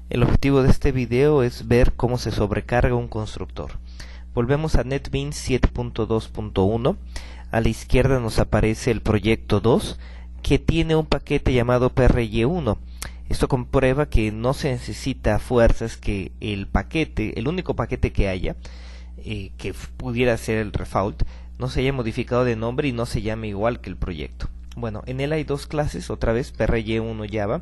El objetivo de este video es ver cómo se sobrecarga un constructor. Volvemos a NetBeans 7.2.1. A la izquierda nos aparece el proyecto 2, que tiene un paquete llamado PRY1. Esto comprueba que no se necesita a fuerzas que el único paquete que haya, que pudiera ser el refault, no se haya modificado de nombre y no se llame igual que el proyecto. Bueno, en él hay dos clases, otra vez PRY1 Java,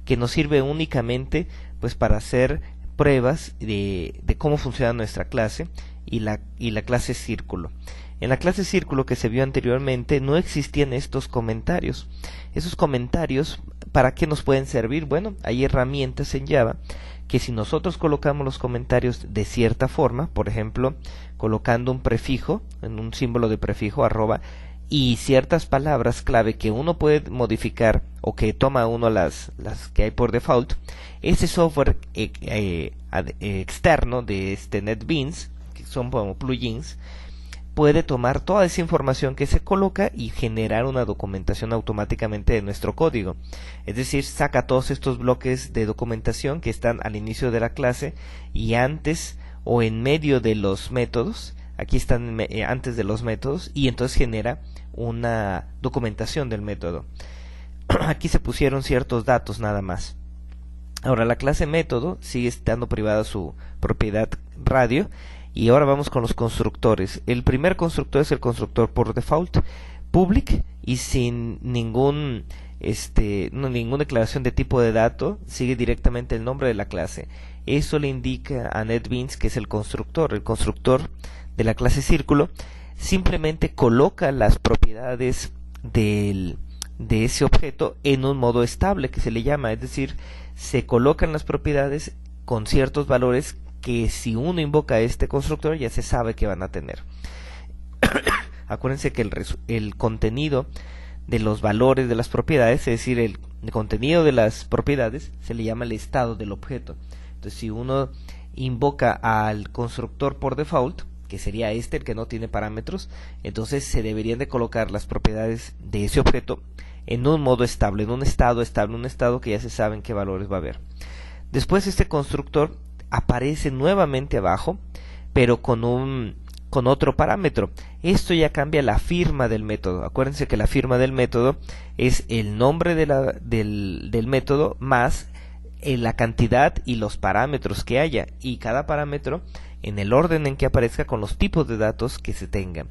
que nos sirve únicamente pues para hacer pruebas de cómo funciona nuestra clase y la clase círculo. En la clase círculo que se vio anteriormente no existían estos comentarios. Esos comentarios, ¿para qué nos pueden servir? Bueno, hay herramientas en Java que si nosotros colocamos los comentarios de cierta forma, por ejemplo, colocando un prefijo, en un símbolo de prefijo, arroba, y ciertas palabras clave que uno puede modificar o que toma uno las que hay por default, ese software externo de NetBeans, que son como plugins, puede tomar toda esa información que se coloca y generar una documentación automáticamente de nuestro código. Es decir, saca todos estos bloques de documentación que están al inicio de la clase y antes o en medio de los métodos. Aquí están antes de los métodos y entonces genera una documentación del método. Aquí se pusieron ciertos datos nada más. Ahora la clase método sigue estando privada su propiedad radio. Y ahora vamos con los constructores. El primer constructor es el constructor por default, public, y sin ninguna declaración de tipo de dato, sigue directamente el nombre de la clase. Eso le indica a NetBeans que es el constructor. El constructor de la clase círculo simplemente coloca las propiedades de ese objeto en un modo estable, que se le llama, es decir, se colocan las propiedades con ciertos valores que si uno invoca este constructor ya se sabe que van a tener. Acuérdense que el contenido de los valores de las propiedades, es decir, el contenido de las propiedades, se le llama el estado del objeto. Entonces, si uno invoca al constructor por default, que sería el que no tiene parámetros, entonces se deberían de colocar las propiedades de ese objeto en un modo estable, en un estado estable, un estado que ya se saben qué valores va a haber. Después este constructor aparece nuevamente abajo, pero con otro parámetro. Esto ya cambia la firma del método. Acuérdense que la firma del método es el nombre del método más la cantidad y los parámetros que haya, y cada parámetro en el orden en que aparezca con los tipos de datos que se tengan.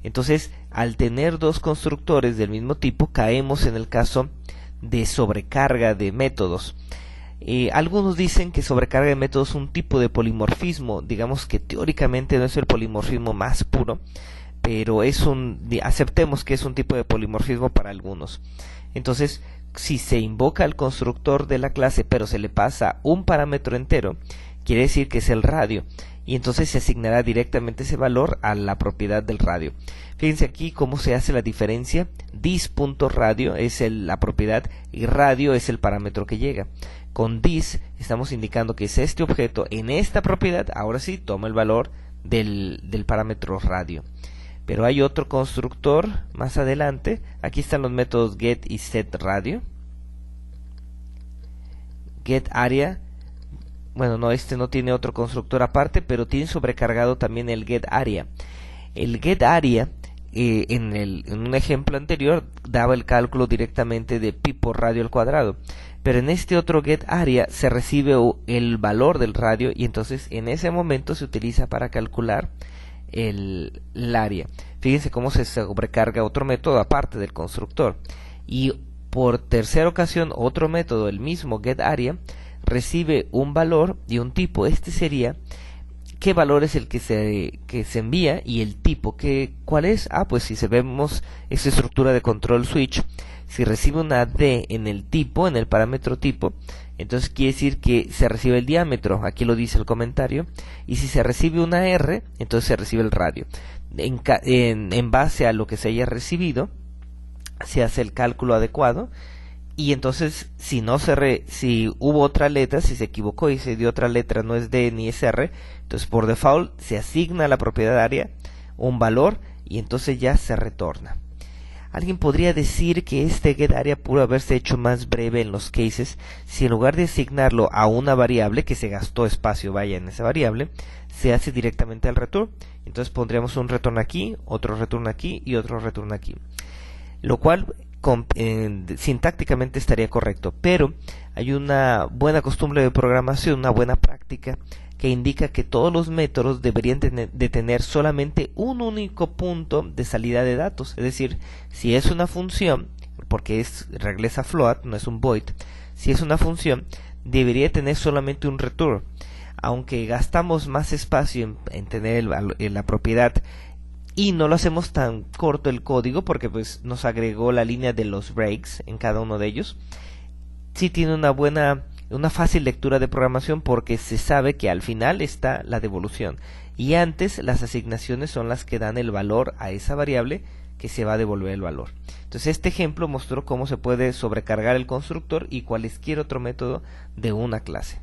Entonces, al tener dos constructores del mismo tipo, caemos en el caso de sobrecarga de métodos. Algunos dicen que sobrecarga de métodos es un tipo de polimorfismo. Digamos que teóricamente no es el polimorfismo más puro, pero aceptemos que es un tipo de polimorfismo para algunos. Entonces, si se invoca al constructor de la clase pero se le pasa un parámetro entero, quiere decir que es el radio, y entonces se asignará directamente ese valor a la propiedad del radio. Fíjense aquí cómo se hace la diferencia. Dis.radio es la propiedad y radio es el parámetro que llega. Con dis estamos indicando que es este objeto en esta propiedad, ahora sí toma el valor del parámetro radio. Pero hay otro constructor más adelante. Aquí están los métodos get y setRadio. GetArea. Bueno, no, este no tiene otro constructor aparte, pero tiene sobrecargado también el getArea. El getArea, en un ejemplo anterior, daba el cálculo directamente de pi por radio al cuadrado. Pero en este otro getArea se recibe el valor del radio y entonces en ese momento se utiliza para calcular el área. Fíjense cómo se sobrecarga otro método aparte del constructor. Y por tercera ocasión otro método, el mismo getArea, recibe un valor y un tipo. Este sería qué valor es el que se envía y el tipo. ¿Cuál es? Pues si vemos esta estructura de control switch, si recibe una D en el tipo, en el parámetro tipo, entonces quiere decir que se recibe el diámetro, aquí lo dice el comentario, y si se recibe una R, entonces se recibe el radio. En base a lo que se haya recibido, se hace el cálculo adecuado, y entonces si hubo otra letra, si se equivocó y se dio otra letra, no es D ni es R, entonces por default se asigna a la propiedad área un valor y entonces ya se retorna. Alguien podría decir que este getArea pudo haberse hecho más breve en los cases si en lugar de asignarlo a una variable que se gastó espacio vaya en esa variable, se hace directamente al return. Entonces pondríamos un return aquí, otro return aquí y otro return aquí, lo cual sintácticamente estaría correcto, pero hay una buena costumbre de programación, una buena práctica que indica que todos los métodos deberían de tener solamente un único punto de salida de datos. Es decir, si es una función, porque regresa float, no es un void, si es una función, debería tener solamente un return. Aunque gastamos más espacio en tener la propiedad y no lo hacemos tan corto el código, porque pues nos agregó la línea de los breaks en cada uno de ellos, sí tiene una fácil lectura de programación, porque se sabe que al final está la devolución y antes las asignaciones son las que dan el valor a esa variable que se va a devolver el valor. Entonces este ejemplo mostró cómo se puede sobrecargar el constructor y cualquier otro método de una clase.